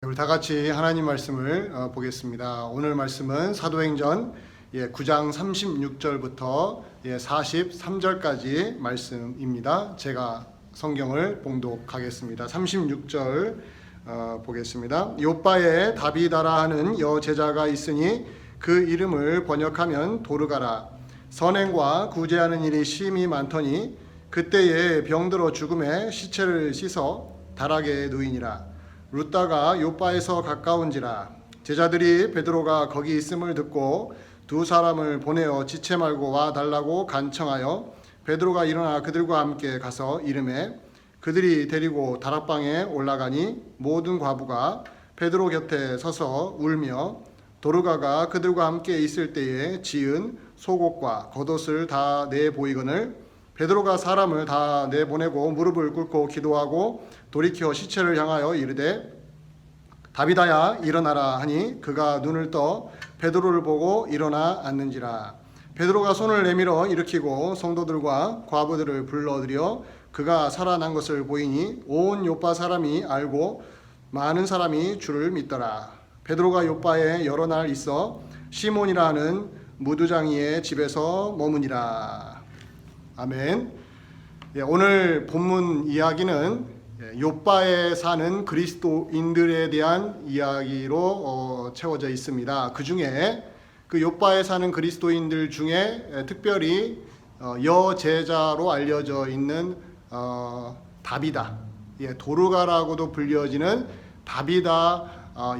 우리 다 같이 하나님 말씀을 보겠습니다. 오늘 말씀은 사도행전 9장 36절부터 43절까지 말씀입니다. 제가 성경을 봉독하겠습니다. 36절 보겠습니다. 요빠에 다비다라 하는 여제자가 있으니 그 이름을 번역하면 도르가라. 선행과 구제하는 일이 심히 많더니 그때에 병들어 죽음에 시체를 씻어 다락에 누이니라. 룻다가 요빠에서 가까운지라. 제자들이 베드로가 거기 있음을 듣고 두 사람을 보내어 지체 말고 와 달라고 간청하여 베드로가 일어나 그들과 함께 가서 이르매 그들이 데리고 다락방에 올라가니 모든 과부가 베드로 곁에 서서 울며 도르가가 그들과 함께 있을 때에 지은 속옷과 겉옷을 다 내보이거늘 베드로가 사람을 다 내보내고 무릎을 꿇고 기도하고 돌이켜 시체를 향하여 이르되 다비다야 일어나라 하니 그가 눈을 떠 베드로를 보고 일어나 앉는지라. 베드로가 손을 내밀어 일으키고 성도들과 과부들을 불러들여 그가 살아난 것을 보이니 온 요빠 사람이 알고 많은 사람이 주를 믿더라. 베드로가 요빠에 여러 날 있어 시몬이라 하는 무두장이의 집에서 머무니라. 아멘. 오늘 본문 이야기는 요빠에 사는 그리스도인들에 대한 이야기로 채워져 있습니다. 그 중에 그 요빠에 사는 그리스도인들 중에 특별히 여제자로 알려져 있는 다비다, 도르가라고도 불려지는 다비다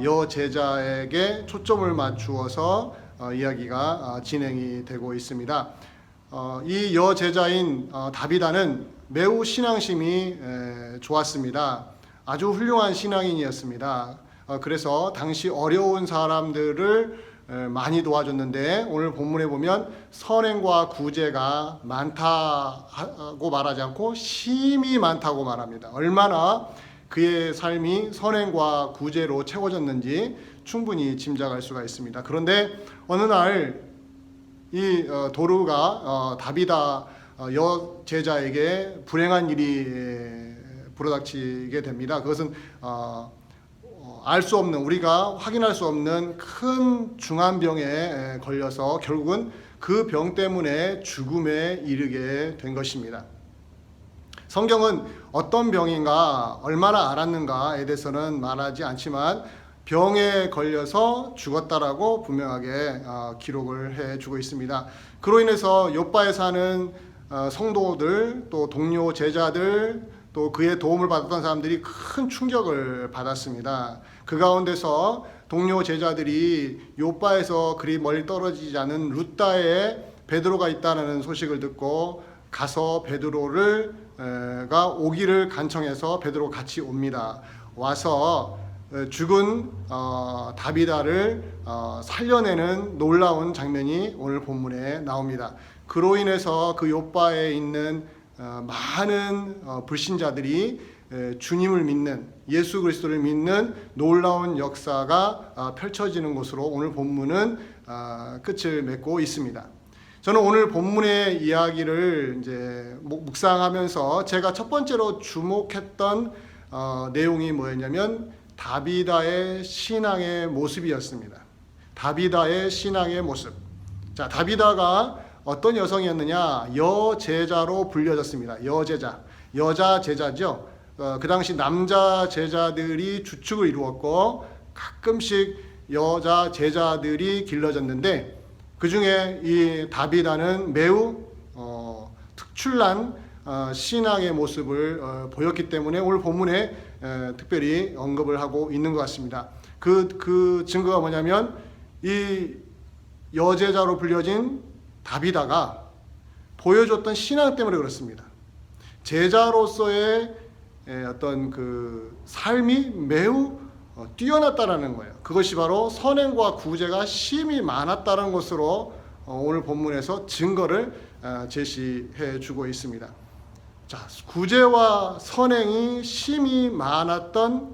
여제자에게 초점을 맞추어서 이야기가 진행이 되고 있습니다. 이 여제자인 다비다는 매우 신앙심이 좋았습니다. 아주 훌륭한 신앙인이었습니다. 그래서 당시 어려운 사람들을 많이 도와줬는데 오늘 본문에 보면 선행과 구제가 많다고 말하지 않고 심히 많다고 말합니다. 얼마나 그의 삶이 선행과 구제로 채워졌는지 충분히 짐작할 수가 있습니다. 그런데 어느 날 이 도르가 다비다 여제자에게 불행한 일이 불어닥치게 됩니다. 그것은 알 수 없는, 우리가 확인할 수 없는 큰 중환병에 걸려서 결국은 그 병 때문에 죽음에 이르게 된 것입니다. 성경은 어떤 병인가, 얼마나 앓았는가에 대해서는 말하지 않지만 병에 걸려서 죽었다라고 분명하게 기록을 해주고 있습니다. 그로 인해서 요빠에 사는 성도들, 또 동료 제자들, 또 그의 도움을 받았던 사람들이 큰 충격을 받았습니다. 그 가운데서 동료 제자들이 요빠에서 그리 멀리 떨어지지 않은 룻다에 베드로가 있다는 소식을 듣고 가서 베드로가 오기를 간청해서 베드로 같이 옵니다. 와서 죽은 다비다를 살려내는 놀라운 장면이 오늘 본문에 나옵니다. 그로 인해서 그 요빠에 있는 많은 불신자들이 주님을 믿는, 예수 그리스도를 믿는 놀라운 역사가 펼쳐지는 것으로 오늘 본문은 끝을 맺고 있습니다. 저는 오늘 본문의 이야기를 이제 묵상하면서 제가 첫 번째로 주목했던 내용이 뭐였냐면 다비다의 신앙의 모습이었습니다. 다비다의 신앙의 모습. 자, 다비다가 어떤 여성이었느냐? 여제자로 불려졌습니다. 여제자, 여자 제자죠. 그 당시 남자 제자들이 주축을 이루었고 가끔씩 여자 제자들이 길러졌는데 그 중에 이 다비다는 매우 특출난 신앙의 모습을 보였기 때문에 오늘 본문에 특별히 언급을 하고 있는 것 같습니다. 그 증거가 뭐냐면 이 여제자로 불려진 다비다가 보여줬던 신앙 때문에 그렇습니다. 제자로서의 어떤 그 삶이 매우 뛰어났다라는 거예요. 그것이 바로 선행과 구제가 심히 많았다는 것으로 오늘 본문에서 증거를 제시해 주고 있습니다. 자, 구제와 선행이 심히 많았던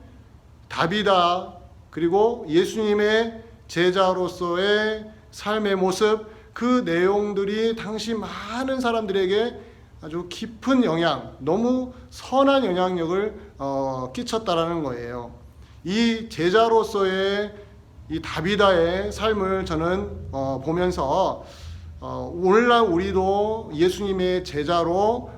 다비다, 그리고 예수님의 제자로서의 삶의 모습, 그 내용들이 당시 많은 사람들에게 아주 깊은 영향, 너무 선한 영향력을 끼쳤다라는 거예요. 이 제자로서의 이 다비다의 삶을 저는 보면서 오늘날 우리도 예수님의 제자로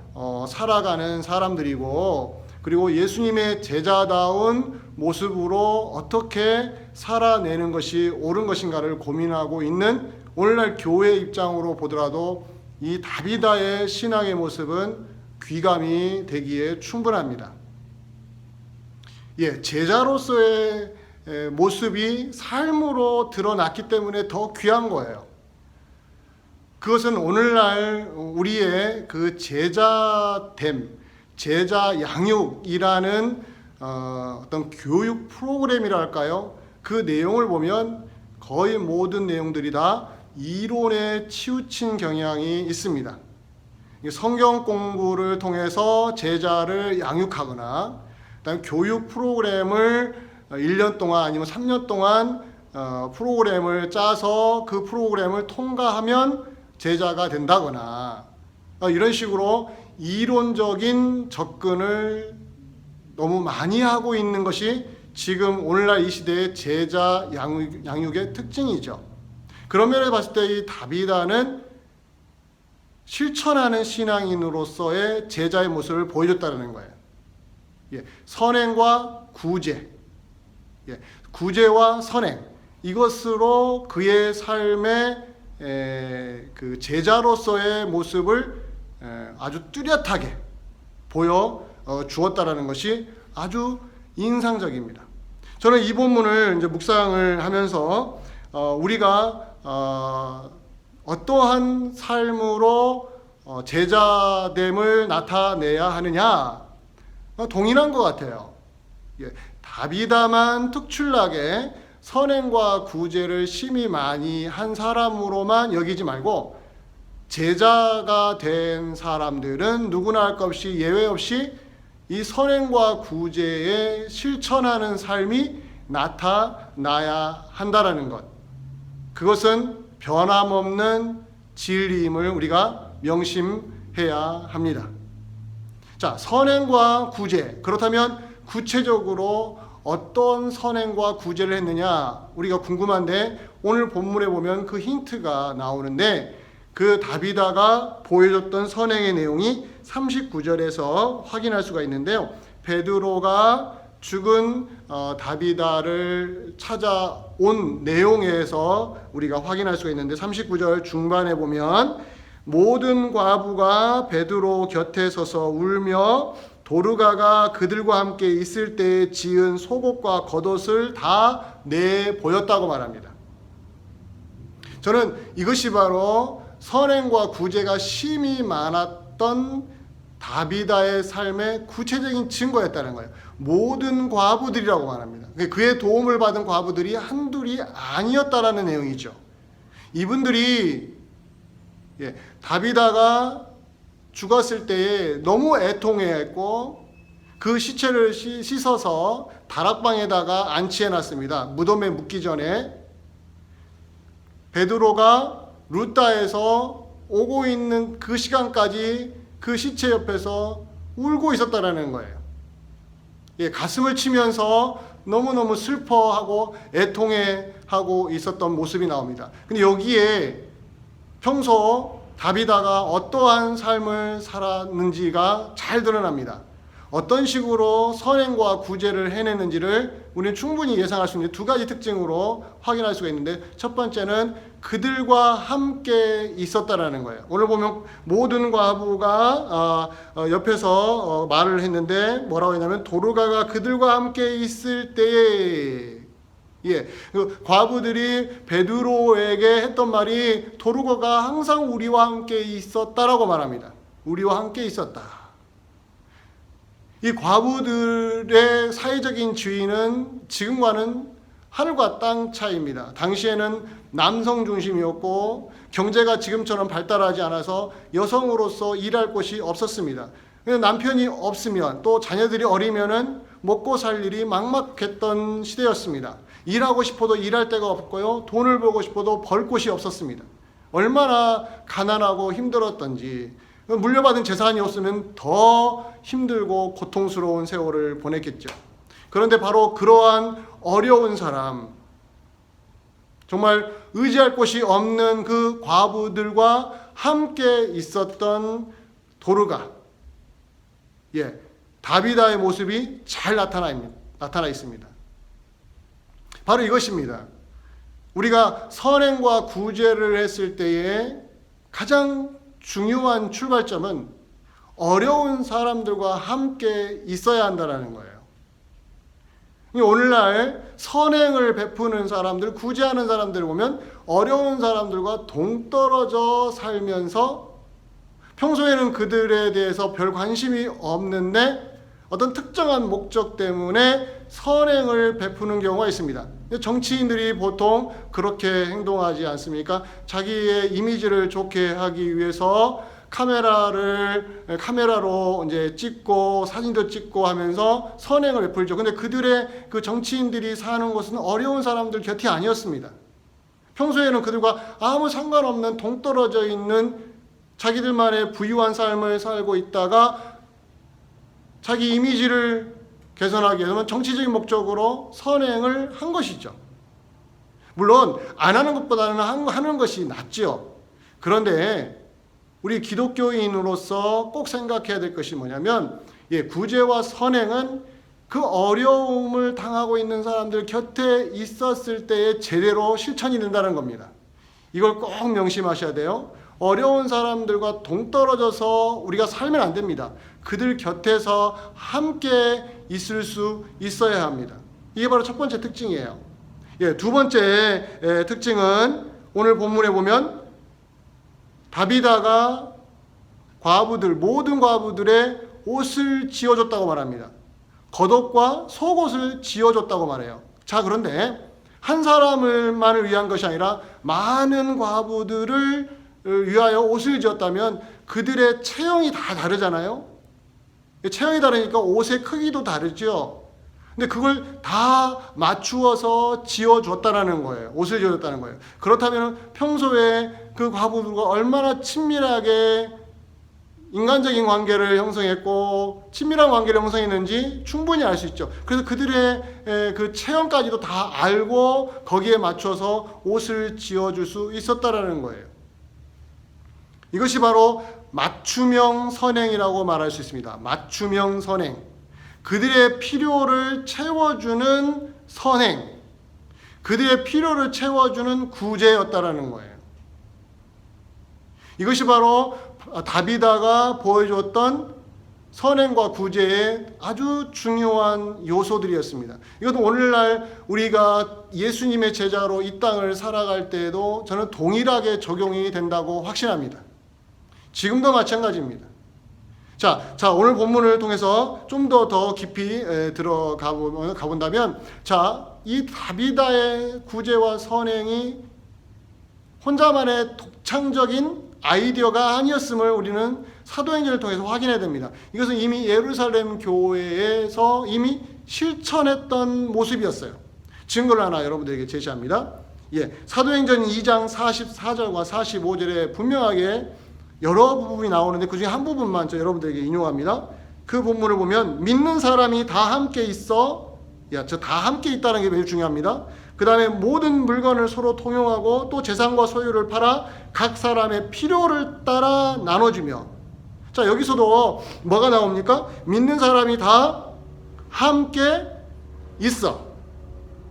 살아가는 사람들이고, 그리고 예수님의 제자다운 모습으로 어떻게 살아내는 것이 옳은 것인가를 고민하고 있는 오늘날 교회 입장으로 보더라도 이 다비다의 신앙의 모습은 귀감이 되기에 충분합니다. 제자로서의 모습이 삶으로 드러났기 때문에 더 귀한 거예요. 그것은 오늘날 우리의 그 제자됨, 제자 양육이라는 어떤 교육 프로그램이랄까요? 그 내용을 보면 거의 모든 내용들이 다 이론에 치우친 경향이 있습니다. 성경 공부를 통해서 제자를 양육하거나, 그다음에 교육 프로그램을 1년 동안 아니면 3년 동안 프로그램을 짜서 그 프로그램을 통과하면 제자가 된다거나, 이런 식으로 이론적인 접근을 너무 많이 하고 있는 것이 지금 오늘날 이 시대의 제자 양육의 특징이죠. 그런 면에서 봤을 때 이 다비다는 실천하는 신앙인으로서의 제자의 모습을 보여줬다는 거예요. 선행과 구제, 구제와 선행, 이것으로 그의 삶의 그 제자로서의 모습을 아주 뚜렷하게 보여 주었다라는 것이 아주 인상적입니다. 저는 이 본문을 이제 묵상을 하면서 우리가 어떠한 삶으로 제자됨을 나타내야 하느냐, 동일한 것 같아요. 다비다만 특출나게 선행과 구제를 심히 많이 한 사람으로만 여기지 말고, 제자가 된 사람들은 누구나 할 것 없이 예외 없이 이 선행과 구제에 실천하는 삶이 나타나야 한다라는 것, 그것은 변함없는 진리임을 우리가 명심해야 합니다. 자, 선행과 구제, 그렇다면 구체적으로 어떤 선행과 구제를 했느냐, 우리가 궁금한데 오늘 본문에 보면 그 힌트가 나오는데, 그 다비다가 보여줬던 선행의 내용이 39절에서 확인할 수가 있는데요. 베드로가 죽은 다비다를 찾아온 내용에서 우리가 확인할 수가 있는데, 39절 중반에 보면 모든 과부가 베드로 곁에 서서 울며 도르가가 그들과 함께 있을 때에 지은 속옷과 겉옷을 다 내보였다고 말합니다. 저는 이것이 바로 선행과 구제가 심히 많았던 다비다의 삶의 구체적인 증거였다는 거예요. 모든 과부들이라고 말합니다. 그의 도움을 받은 과부들이 한둘이 아니었다라는 내용이죠. 이분들이 다비다가 죽었을 때에 너무 애통해했고, 그 시체를 씻어서 다락방에다가 안치해놨습니다. 무덤에 묻기 전에. 베드로가 루다에서 오고 있는 그 시간까지 그 시체 옆에서 울고 있었다라는 거예요. 가슴을 치면서 너무너무 슬퍼하고 애통해하고 있었던 모습이 나옵니다. 근데 여기에 평소 다비다가 어떠한 삶을 살았는지가 잘 드러납니다. 어떤 식으로 선행과 구제를 해냈는지를 우리는 충분히 예상할 수 있는 두 가지 특징으로 확인할 수가 있는데, 첫 번째는 그들과 함께 있었다라는 거예요. 오늘 보면 모든 과부가 옆에서 말을 했는데 뭐라고 했냐면, 도르가가 그들과 함께 있을 때에, 그 과부들이 베드로에게 했던 말이 도르가가 항상 우리와 함께 있었다라고 말합니다. 우리와 함께 있었다. 이 과부들의 사회적인 지위는 지금과는 하늘과 땅 차이입니다. 당시에는 남성 중심이었고 경제가 지금처럼 발달하지 않아서 여성으로서 일할 곳이 없었습니다. 남편이 없으면, 또 자녀들이 어리면은 먹고 살 일이 막막했던 시대였습니다. 일하고 싶어도 일할 데가 없고요, 돈을 벌고 싶어도 벌 곳이 없었습니다. 얼마나 가난하고 힘들었던지, 물려받은 재산이 없으면 더 힘들고 고통스러운 세월을 보냈겠죠. 그런데 바로 그러한 어려운 사람, 정말 의지할 곳이 없는 그 과부들과 함께 있었던 도르가, 다비다의 모습이 잘 나타나 있습니다. 바로 이것입니다. 우리가 선행과 구제를 했을 때에 가장 중요한 출발점은 어려운 사람들과 함께 있어야 한다는 거예요. 오늘날 선행을 베푸는 사람들, 구제하는 사람들을 보면 어려운 사람들과 동떨어져 살면서 평소에는 그들에 대해서 별 관심이 없는데 어떤 특정한 목적 때문에 선행을 베푸는 경우가 있습니다. 정치인들이 보통 그렇게 행동하지 않습니까? 자기의 이미지를 좋게 하기 위해서 카메라로 이제 찍고 사진도 찍고 하면서 선행을 베풀죠. 근데 그들의 그 정치인들이 사는 곳은 어려운 사람들 곁이 아니었습니다. 평소에는 그들과 아무 상관없는 동떨어져 있는 자기들만의 부유한 삶을 살고 있다가 자기 이미지를 개선하기 위해서는 정치적인 목적으로 선행을 한 것이죠. 물론 안 하는 것보다는 하는 것이 낫죠. 그런데 우리 기독교인으로서 꼭 생각해야 될 것이 뭐냐면, 구제와 선행은 그 어려움을 당하고 있는 사람들 곁에 있었을 때에 제대로 실천이 된다는 겁니다. 이걸 꼭 명심하셔야 돼요. 어려운 사람들과 동떨어져서 우리가 살면 안 됩니다. 그들 곁에서 함께 있을 수 있어야 합니다. 이게 바로 첫 번째 특징이에요. 두 번째 특징은 오늘 본문에 보면 다비다가 모든 과부들의 옷을 지어줬다고 말합니다. 겉옷과 속옷을 지어줬다고 말해요. 자, 그런데 한 사람만을 위한 것이 아니라 많은 과부들을 위하여 옷을 지었다면 그들의 체형이 다 다르잖아요. 체형이 다르니까 옷의 크기도 다르죠. 근데 그걸 다 맞추어서 지어줬다는 거예요. 옷을 지어줬다는 거예요. 그렇다면 평소에 그 과부들과 얼마나 친밀하게 인간적인 관계를 형성했고 친밀한 관계를 형성했는지 충분히 알 수 있죠. 그래서 그들의 그 체형까지도 다 알고 거기에 맞춰서 옷을 지어줄 수 있었다라는 거예요. 이것이 바로 맞춤형 선행이라고 말할 수 있습니다. 맞춤형 선행. 그들의 필요를 채워주는 선행. 그들의 필요를 채워주는 구제였다라는 거예요. 이것이 바로 다비다가 보여줬던 선행과 구제의 아주 중요한 요소들이었습니다. 이것도 오늘날 우리가 예수님의 제자로 이 땅을 살아갈 때에도 저는 동일하게 적용이 된다고 확신합니다. 지금도 마찬가지입니다. 자, 오늘 본문을 통해서 좀 더 깊이 들어가 본다면, 이 다비다의 구제와 선행이 혼자만의 독창적인 아이디어가 아니었음을 우리는 사도행전을 통해서 확인해야 됩니다. 이것은 이미 예루살렘 교회에서 이미 실천했던 모습이었어요. 증거를 하나 여러분들에게 제시합니다. 사도행전 2장 44절과 45절에 분명하게 여러 부분이 나오는데 그 중에 한 부분만 여러분들에게 인용합니다. 그 본문을 보면 믿는 사람이 다 함께 있어, 다 함께 있다는 게 매우 중요합니다. 그 다음에 모든 물건을 서로 통용하고 또 재산과 소유를 팔아 각 사람의 필요를 따라 나눠주며. 여기서도 뭐가 나옵니까? 믿는 사람이 다 함께 있어.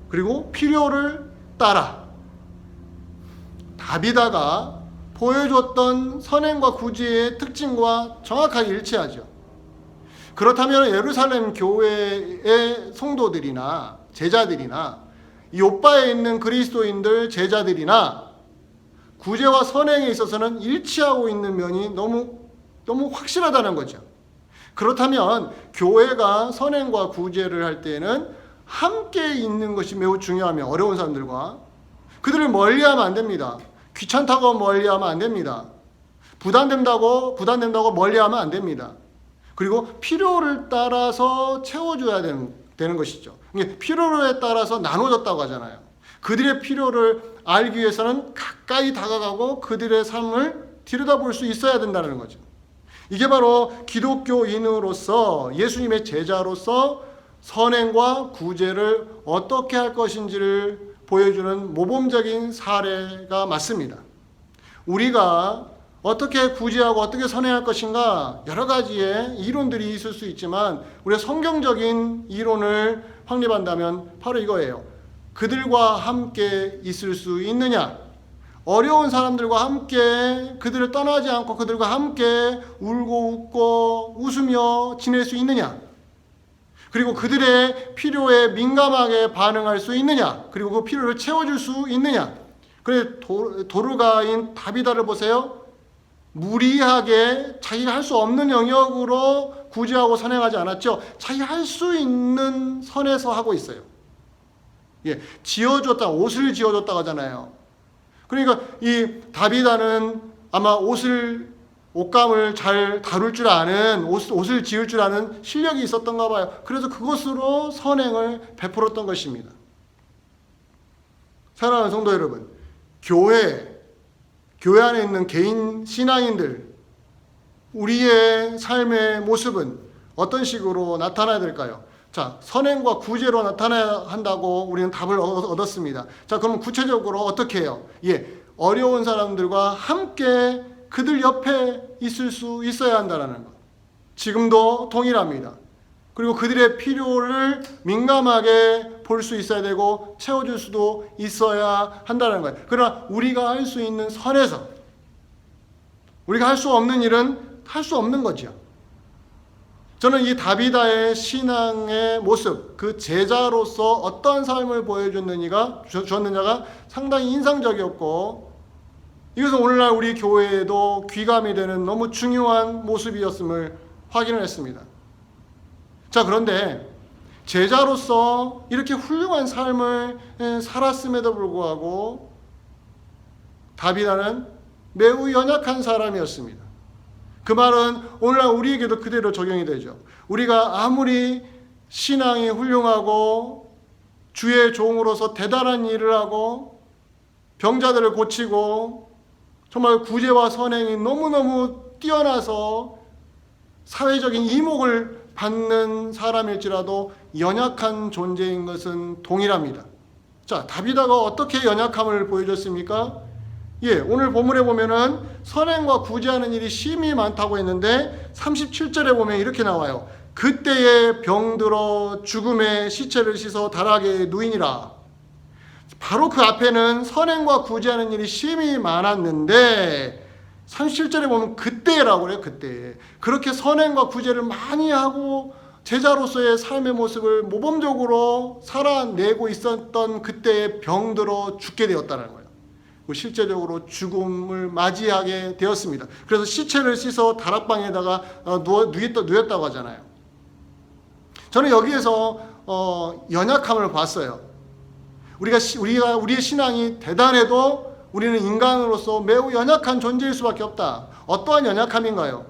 그리고 필요를 따라. 다비다가 보여줬던 선행과 구제의 특징과 정확하게 일치하죠. 그렇다면 예루살렘 교회의 성도들이나 제자들이나 요바에 있는 그리스도인들 제자들이나 구제와 선행에 있어서는 일치하고 있는 면이 너무 확실하다는 거죠. 그렇다면 교회가 선행과 구제를 할 때에는 함께 있는 것이 매우 중요하며 어려운 사람들과 그들을 멀리하면 안 됩니다. 귀찮다고 멀리하면 안 됩니다. 부담된다고 멀리하면 안 됩니다. 그리고 필요를 따라서 채워줘야 되는 것이죠. 필요에 따라서 나눠졌다고 하잖아요. 그들의 필요를 알기 위해서는 가까이 다가가고 그들의 삶을 들여다볼 수 있어야 된다는 거죠. 이게 바로 기독교인으로서 예수님의 제자로서 선행과 구제를 어떻게 할 것인지를 보여주는 모범적인 사례가 맞습니다. 우리가 어떻게 구제하고 어떻게 선행할 것인가 여러 가지의 이론들이 있을 수 있지만 우리가 성경적인 이론을 확립한다면 바로 이거예요. 그들과 함께 있을 수 있느냐? 어려운 사람들과 함께 그들을 떠나지 않고 그들과 함께 울고 웃고 웃으며 지낼 수 있느냐? 그리고 그들의 필요에 민감하게 반응할 수 있느냐? 그리고 그 필요를 채워줄 수 있느냐? 그래 도르가인 다비다를 보세요. 무리하게 자기가 할 수 없는 영역으로 구제하고 선행하지 않았죠. 자기가 할 수 있는 선에서 하고 있어요. 예, 지어줬다, 옷을 지어줬다고 하잖아요. 그러니까 이 다비다는 아마 옷감을 잘 다룰 줄 아는, 옷을 지을 줄 아는 실력이 있었던가 봐요. 그래서 그것으로 선행을 베풀었던 것입니다. 사랑하는 성도 여러분, 교회 안에 있는 개인 신앙인들, 우리의 삶의 모습은 어떤 식으로 나타나야 될까요? 자, 선행과 구제로 나타나야 한다고 우리는 답을 얻었습니다. 자, 그럼 구체적으로 어떻게 해요? 예, 어려운 사람들과 함께 그들 옆에 있을 수 있어야 한다는 것. 지금도 동일합니다. 그리고 그들의 필요를 민감하게 볼 수 있어야 되고 채워줄 수도 있어야 한다는 거예요. 그러나 우리가 할 수 있는 선에서 우리가 할 수 없는 일은 할 수 없는 거죠. 저는 이 다비다의 신앙의 모습, 그 제자로서 어떤 삶을 주었느냐가 상당히 인상적이었고 이것은 오늘날 우리 교회에도 귀감이 되는 너무 중요한 모습이었음을 확인을 했습니다. 자, 그런데 제자로서 이렇게 훌륭한 삶을 살았음에도 불구하고 다비다는 매우 연약한 사람이었습니다. 그 말은 오늘날 우리에게도 그대로 적용이 되죠. 우리가 아무리 신앙이 훌륭하고 주의 종으로서 대단한 일을 하고 병자들을 고치고 정말 구제와 선행이 너무너무 뛰어나서 사회적인 이목을 받는 사람일지라도 연약한 존재인 것은 동일합니다. 자, 다비다가 어떻게 연약함을 보여줬습니까? 예, 오늘 본문에 보면은 선행과 구제하는 일이 심히 많다고 했는데 37절에 보면 이렇게 나와요. 그때에 병들어 죽음의 시체를 씻어 다락에 누이니라. 바로 그 앞에는 선행과 구제하는 일이 심히 많았는데 37절에 보면 그때라고 그래요. 그때. 그렇게 선행과 구제를 많이 하고 제자로서의 삶의 모습을 모범적으로 살아내고 있었던 그때에 병들어 죽게 되었다는 거예요. 실제적으로 죽음을 맞이하게 되었습니다. 그래서 시체를 씻어 다락방에다가 누였다고 하잖아요. 저는 여기에서 연약함을 봤어요. 우리의 신앙이 대단해도 우리는 인간으로서 매우 연약한 존재일 수밖에 없다. 어떠한 연약함인가요?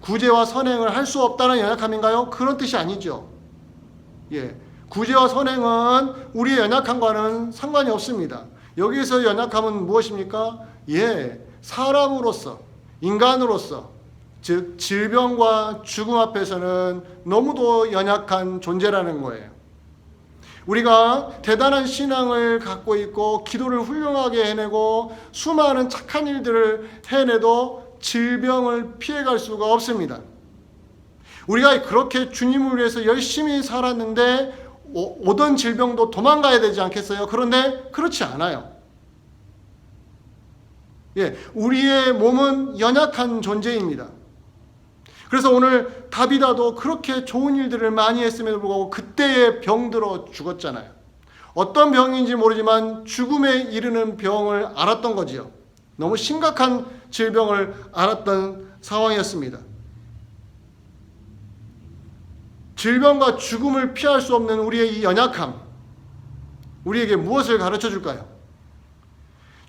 구제와 선행을 할 수 없다는 연약함인가요? 그런 뜻이 아니죠. 예, 구제와 선행은 우리의 연약함과는 상관이 없습니다. 여기서 연약함은 무엇입니까? 예, 사람으로서, 인간으로서, 즉 질병과 죽음 앞에서는 너무도 연약한 존재라는 거예요. 우리가 대단한 신앙을 갖고 있고 기도를 훌륭하게 해내고 수많은 착한 일들을 해내도 질병을 피해갈 수가 없습니다. 우리가 그렇게 주님을 위해서 열심히 살았는데 오던 질병도 도망가야 되지 않겠어요? 그런데 그렇지 않아요. 예, 우리의 몸은 연약한 존재입니다. 그래서 오늘 다비다도 그렇게 좋은 일들을 많이 했음에도 불구하고 그때에 병들어 죽었잖아요. 어떤 병인지 모르지만 죽음에 이르는 병을 앓았던 거지요. 너무 심각한 질병을 앓았던 상황이었습니다. 질병과 죽음을 피할 수 없는 우리의 이 연약함, 우리에게 무엇을 가르쳐 줄까요?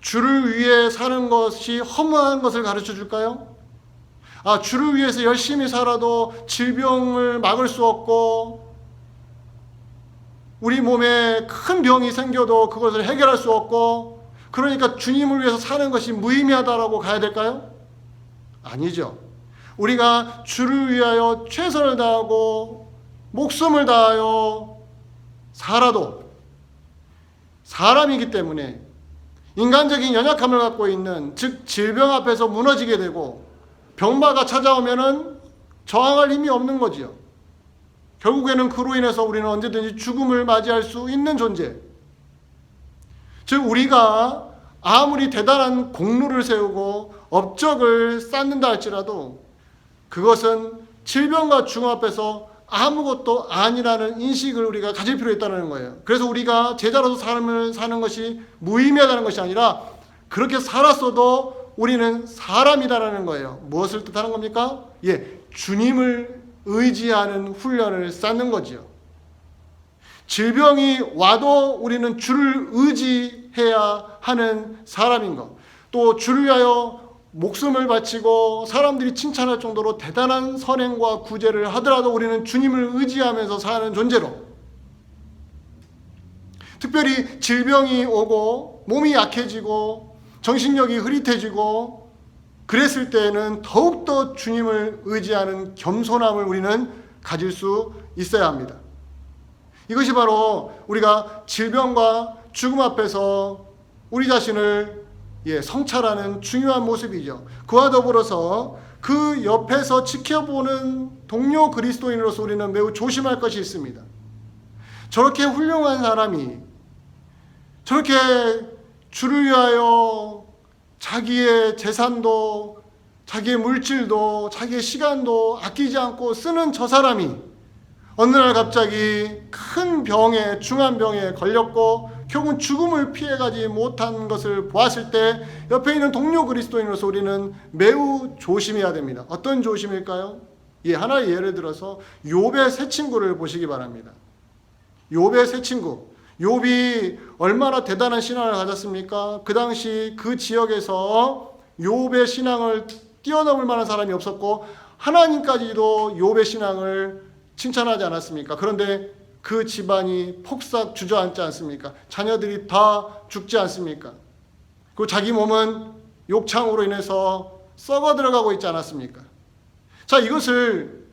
주를 위해 사는 것이 허무한 것을 가르쳐 줄까요? 주를 위해서 열심히 살아도 질병을 막을 수 없고 우리 몸에 큰 병이 생겨도 그것을 해결할 수 없고 그러니까 주님을 위해서 사는 것이 무의미하다라고 가야 될까요? 아니죠. 우리가 주를 위하여 최선을 다하고 목숨을 다하여 살아도 사람이기 때문에 인간적인 연약함을 갖고 있는, 즉 질병 앞에서 무너지게 되고 병마가 찾아오면은 저항할 힘이 없는 거지요. 결국에는 그로 인해서 우리는 언제든지 죽음을 맞이할 수 있는 존재. 즉 우리가 아무리 대단한 공로를 세우고 업적을 쌓는다 할지라도 그것은 질병과 죽음 앞에서 아무것도 아니라는 인식을 우리가 가질 필요가 있다는 거예요. 그래서 우리가 제자로서 삶을 사는 것이 무의미하다는 것이 아니라 그렇게 살았어도 우리는 사람이다라는 거예요. 무엇을 뜻하는 겁니까? 주님을 의지하는 훈련을 쌓는 거지요. 질병이 와도 우리는 주를 의지해야 하는 사람인 것. 또 주를 위하여 목숨을 바치고 사람들이 칭찬할 정도로 대단한 선행과 구제를 하더라도 우리는 주님을 의지하면서 사는 존재로, 특별히 질병이 오고 몸이 약해지고 정신력이 흐릿해지고 그랬을 때에는 더욱더 주님을 의지하는 겸손함을 우리는 가질 수 있어야 합니다. 이것이 바로 우리가 질병과 죽음 앞에서 우리 자신을 성찰하는 중요한 모습이죠. 그와 더불어서 그 옆에서 지켜보는 동료 그리스도인으로서 우리는 매우 조심할 것이 있습니다. 저렇게 훌륭한 사람이 저렇게 주를 위하여 자기의 재산도, 자기의 물질도, 자기의 시간도 아끼지 않고 쓰는 저 사람이 어느 날 갑자기 큰 병에, 중한 병에 걸렸고 결국은 죽음을 피해가지 못한 것을 보았을 때 옆에 있는 동료 그리스도인으로서 우리는 매우 조심해야 됩니다. 어떤 조심일까요? 하나의 예를 들어서 욥의 세 친구를 보시기 바랍니다. 욥의 세 친구. 욥이 얼마나 대단한 신앙을 가졌습니까? 그 당시 그 지역에서 욥의 신앙을 뛰어넘을 만한 사람이 없었고 하나님까지도 욥의 신앙을 칭찬하지 않았습니까? 그런데 그 집안이 폭삭 주저앉지 않습니까? 자녀들이 다 죽지 않습니까? 그리고 자기 몸은 욕창으로 인해서 썩어 들어가고 있지 않았습니까? 자, 이것을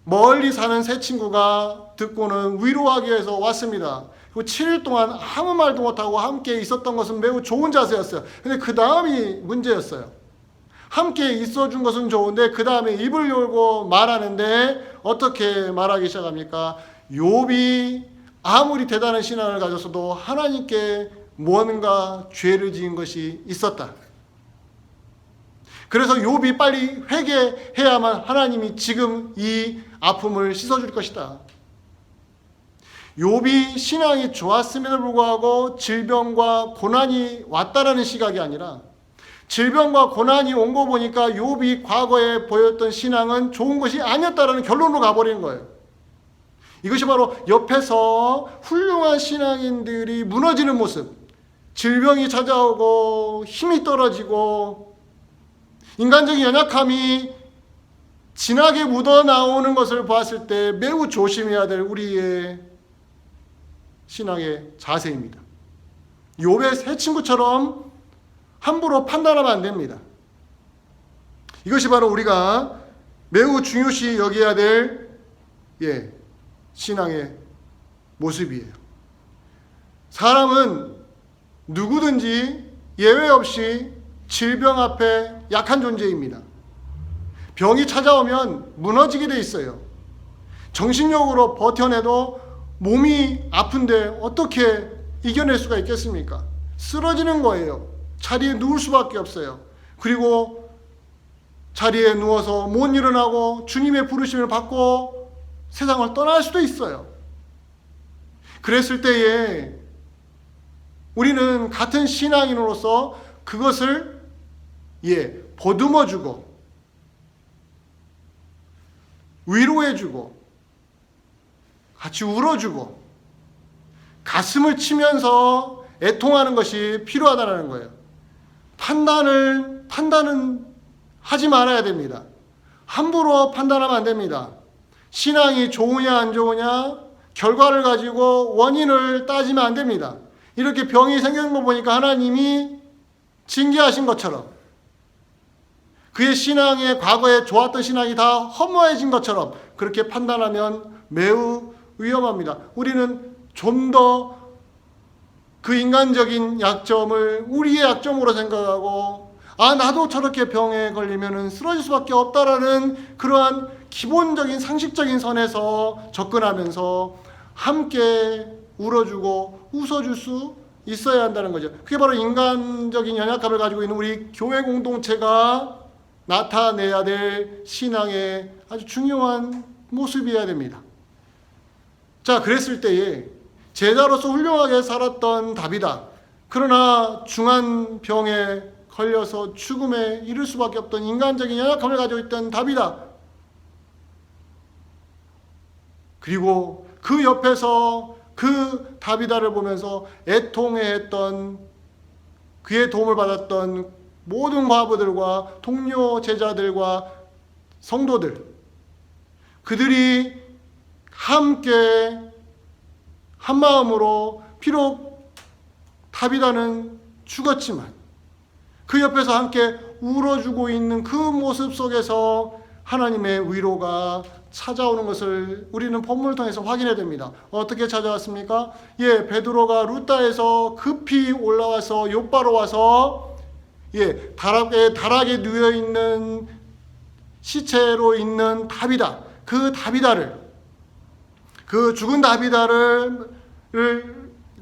멀리 사는 세 친구가 듣고는 위로하기 위해서 왔습니다. 그리고 7일 동안 아무 말도 못하고 함께 있었던 것은 매우 좋은 자세였어요. 근데 그 다음이 문제였어요. 함께 있어준 것은 좋은데 그 다음에 입을 열고 말하는데 어떻게 말하기 시작합니까? 욥이 아무리 대단한 신앙을 가졌어도 하나님께 무언가 죄를 지은 것이 있었다. 그래서 욥이 빨리 회개해야만 하나님이 지금 이 아픔을 씻어줄 것이다. 욥이 신앙이 좋았음에도 불구하고 질병과 고난이 왔다라는 시각이 아니라 질병과 고난이 온 거 보니까 욥이 과거에 보였던 신앙은 좋은 것이 아니었다라는 결론으로 가버린 거예요. 이것이 바로 옆에서 훌륭한 신앙인들이 무너지는 모습, 질병이 찾아오고 힘이 떨어지고 인간적인 연약함이 진하게 묻어나오는 것을 보았을 때 매우 조심해야 될 우리의 신앙의 자세입니다. 욥의 세 친구처럼 함부로 판단하면 안 됩니다. 이것이 바로 우리가 매우 중요시 여겨야 될 신앙의 모습이에요. 사람은 누구든지 예외 없이 질병 앞에 약한 존재입니다. 병이 찾아오면 무너지게 돼 있어요. 정신력으로 버텨내도 몸이 아픈데 어떻게 이겨낼 수가 있겠습니까? 쓰러지는 거예요. 자리에 누울 수밖에 없어요. 그리고 자리에 누워서 못 일어나고 주님의 부르심을 받고 세상을 떠날 수도 있어요. 그랬을 때에 우리는 같은 신앙인으로서 그것을 보듬어주고 위로해주고 같이 울어주고 가슴을 치면서 애통하는 것이 필요하다는 거예요. 판단은 하지 말아야 됩니다. 함부로 판단하면 안 됩니다. 신앙이 좋으냐 안 좋으냐 결과를 가지고 원인을 따지면 안 됩니다. 이렇게 병이 생기는 거 보니까 하나님이 징계하신 것처럼 그의 신앙의 과거에 좋았던 신앙이 다 허무해진 것처럼 그렇게 판단하면 매우 위험합니다. 우리는 좀 더 그 인간적인 약점을 우리의 약점으로 생각하고, 나도 저렇게 병에 걸리면 쓰러질 수밖에 없다라는 그러한 기본적인 상식적인 선에서 접근하면서 함께 울어주고 웃어줄 수 있어야 한다는 거죠. 그게 바로 인간적인 연약함을 가지고 있는 우리 교회 공동체가 나타내야 될 신앙의 아주 중요한 모습이어야 됩니다. 자, 그랬을 때에 제자로서 훌륭하게 살았던 다비다. 그러나 중한 병에 걸려서 죽음에 이를 수밖에 없던 인간적인 연약함을 가지고 있던 다비다. 그리고 그 옆에서 그 다비다를 보면서 애통해했던, 그의 도움을 받았던 모든 과부들과 동료 제자들과 성도들, 그들이 함께 한 마음으로, 비록 다비다는 죽었지만 그 옆에서 함께 울어주고 있는 그 모습 속에서 하나님의 위로가 찾아오는 것을 우리는 본문을 통해서 확인해야 됩니다. 어떻게 찾아왔습니까? 베드로가 루다에서 급히 올라와서 욥바로 와서 다락에 누워 있는 시체로 있는 다비다, 그 다비다를, 그 죽은 다비다를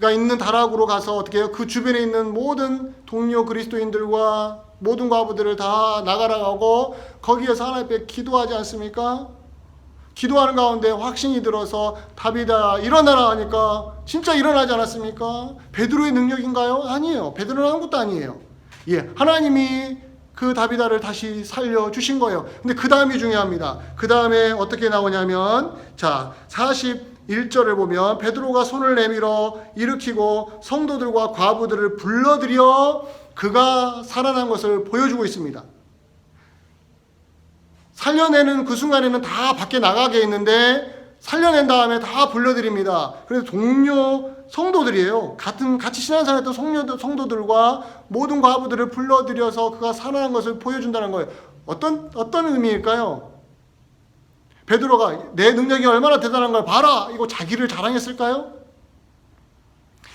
가 있는 다락으로 가서 어떻게 해요? 그 주변에 있는 모든 동료 그리스도인들과 모든 과부들을 다 나가라고 하고 거기에서 하나님 앞에 기도하지 않습니까? 기도하는 가운데 확신이 들어서 다비다 일어나라 하니까 진짜 일어나지 않았습니까? 베드로의 능력인가요? 아니에요. 베드로는 아무것도 아니에요. 하나님이 그 다비다를 다시 살려주신 거예요. 근데 그 다음이 중요합니다. 그 다음에 어떻게 나오냐면, 자, 41절을 보면 베드로가 손을 내밀어 일으키고 성도들과 과부들을 불러들여 그가 살아난 것을 보여주고 있습니다. 살려내는 그 순간에는 다 밖에 나가게 있는데 살려낸 다음에 다 불러드립니다. 그래서 동료 성도들이에요. 같이 신앙생활했던 성도들과 모든 과부들을 불러들여서 그가 살아난 것을 보여준다는 거예요. 어떤 의미일까요? 베드로가 내 능력이 얼마나 대단한 걸 봐라, 이거 자기를 자랑했을까요?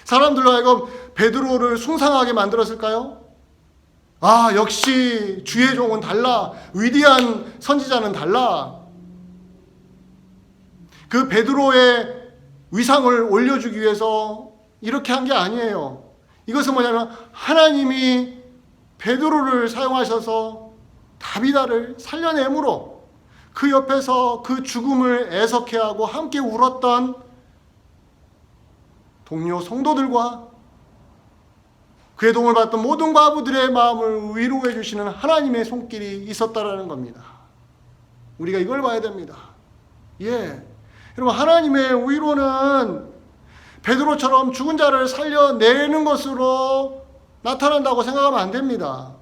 사람들로 하여금 베드로를 숭상하게 만들었을까요? 역시 주의 종은 달라, 위대한 선지자는 달라. 그 베드로의 위상을 올려주기 위해서 이렇게 한 게 아니에요. 이것은 뭐냐면 하나님이 베드로를 사용하셔서 다비다를 살려내므로 그 옆에서 그 죽음을 애석해하고 함께 울었던 동료 성도들과 그의 도움을 받던 모든 과부들의 마음을 위로해 주시는 하나님의 손길이 있었다라는 겁니다. 우리가 이걸 봐야 됩니다. 여러분, 하나님의 위로는 베드로처럼 죽은 자를 살려내는 것으로 나타난다고 생각하면 안 됩니다.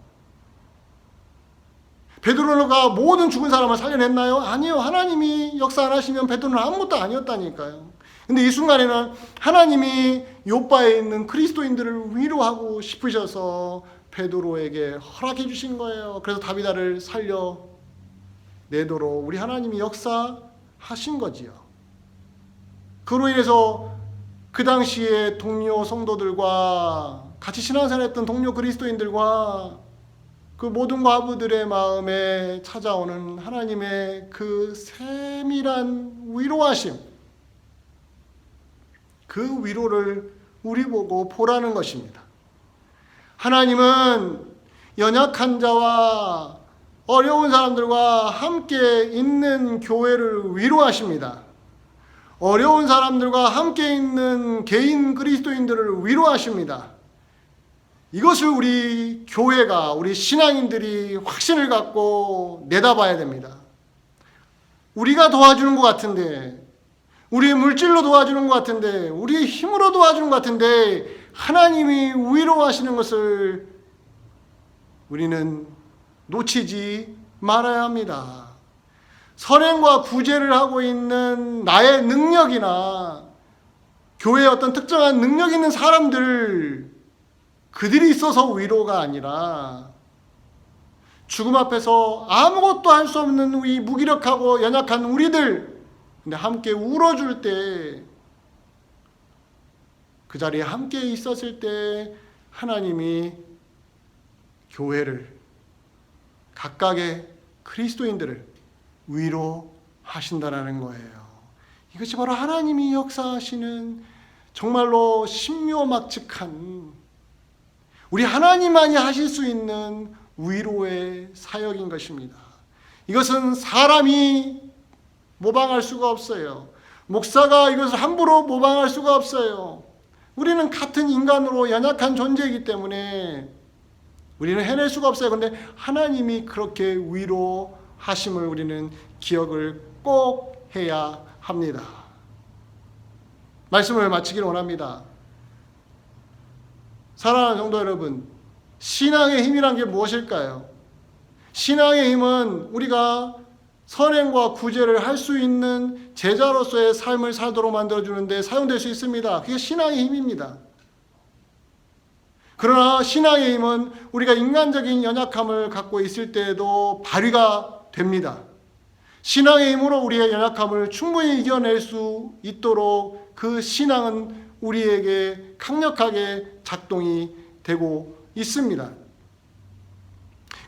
베드로가 모든 죽은 사람을 살려냈나요? 아니요. 하나님이 역사 안 하시면 베드로는 아무것도 아니었다니까요. 근데 이 순간에는 하나님이 욥바에 있는 그리스도인들을 위로하고 싶으셔서 베드로에게 허락해 주신 거예요. 그래서 다비다를 살려내도록 우리 하나님이 역사하신 거지요. 그로 인해서 그 당시에 동료 성도들과 같이 신앙생활했던 동료 그리스도인들과 그 모든 과부들의 마음에 찾아오는 하나님의 그 세밀한 위로하심, 그 위로를 우리 보고 보라는 것입니다. 하나님은 연약한 자와 어려운 사람들과 함께 있는 교회를 위로하십니다. 어려운 사람들과 함께 있는 개인 그리스도인들을 위로하십니다. 이것을 우리 교회가, 우리 신앙인들이 확신을 갖고 내다봐야 됩니다. 우리가 도와주는 것 같은데, 우리의 물질로 도와주는 것 같은데, 우리의 힘으로 도와주는 것 같은데 하나님이 위로하시는 것을 우리는 놓치지 말아야 합니다. 선행과 구제를 하고 있는 나의 능력이나 교회에 어떤 특정한 능력 있는 사람들, 그들이 있어서 위로가 아니라 죽음 앞에서 아무것도 할 수 없는 우리 무기력하고 연약한 우리들, 근데 함께 울어줄 때, 그 자리에 함께 있었을 때 하나님이 교회를, 각각의 그리스도인들을 위로하신다라는 거예요. 이것이 바로 하나님이 역사하시는 정말로 신묘막측한, 우리 하나님만이 하실 수 있는 위로의 사역인 것입니다. 이것은 사람이 모방할 수가 없어요. 목사가 이것을 함부로 모방할 수가 없어요. 우리는 같은 인간으로 연약한 존재이기 때문에 우리는 해낼 수가 없어요. 그런데 하나님이 그렇게 위로하심을 우리는 기억을 꼭 해야 합니다. 말씀을 마치기를 원합니다. 사랑하는 성도 여러분, 신앙의 힘이란 게 무엇일까요? 신앙의 힘은 우리가 선행과 구제를 할 수 있는 제자로서의 삶을 살도록 만들어주는데 사용될 수 있습니다. 그게 신앙의 힘입니다. 그러나 신앙의 힘은 우리가 인간적인 연약함을 갖고 있을 때에도 발휘가 됩니다. 신앙의 힘으로 우리의 연약함을 충분히 이겨낼 수 있도록 그 신앙은 우리에게 강력하게 작동이 되고 있습니다.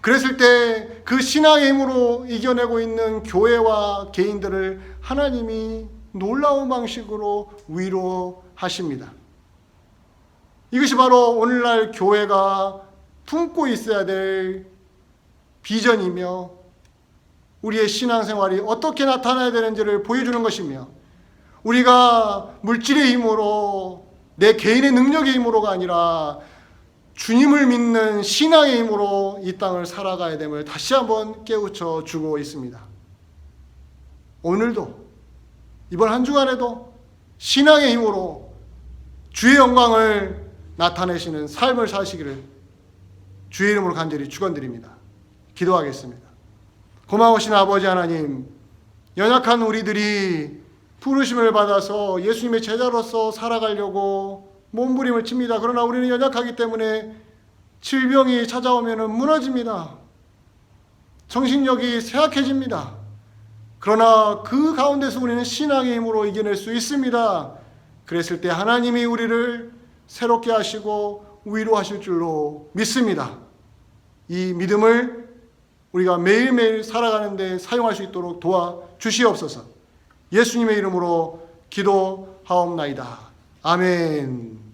그랬을 때 그 신앙의 힘으로 이겨내고 있는 교회와 개인들을 하나님이 놀라운 방식으로 위로하십니다. 이것이 바로 오늘날 교회가 품고 있어야 될 비전이며 우리의 신앙생활이 어떻게 나타나야 되는지를 보여주는 것이며, 우리가 물질의 힘으로, 내 개인의 능력의 힘으로가 아니라 주님을 믿는 신앙의 힘으로 이 땅을 살아가야 됨을 다시 한번 깨우쳐 주고 있습니다. 오늘도, 이번 한 주간에도 신앙의 힘으로 주의 영광을 나타내시는 삶을 사시기를 주의 이름으로 간절히 축원드립니다. 기도하겠습니다. 고마우신 아버지 하나님, 연약한 우리들이 부르심을 받아서 예수님의 제자로서 살아가려고 몸부림을 칩니다. 그러나 우리는 연약하기 때문에 질병이 찾아오면 무너집니다. 정신력이 쇠약해집니다. 그러나 그 가운데서 우리는 신앙의 힘으로 이겨낼 수 있습니다. 그랬을 때 하나님이 우리를 새롭게 하시고 위로하실 줄로 믿습니다. 이 믿음을 우리가 매일매일 살아가는 데 사용할 수 있도록 도와주시옵소서. 예수님의 이름으로 기도하옵나이다. 아멘.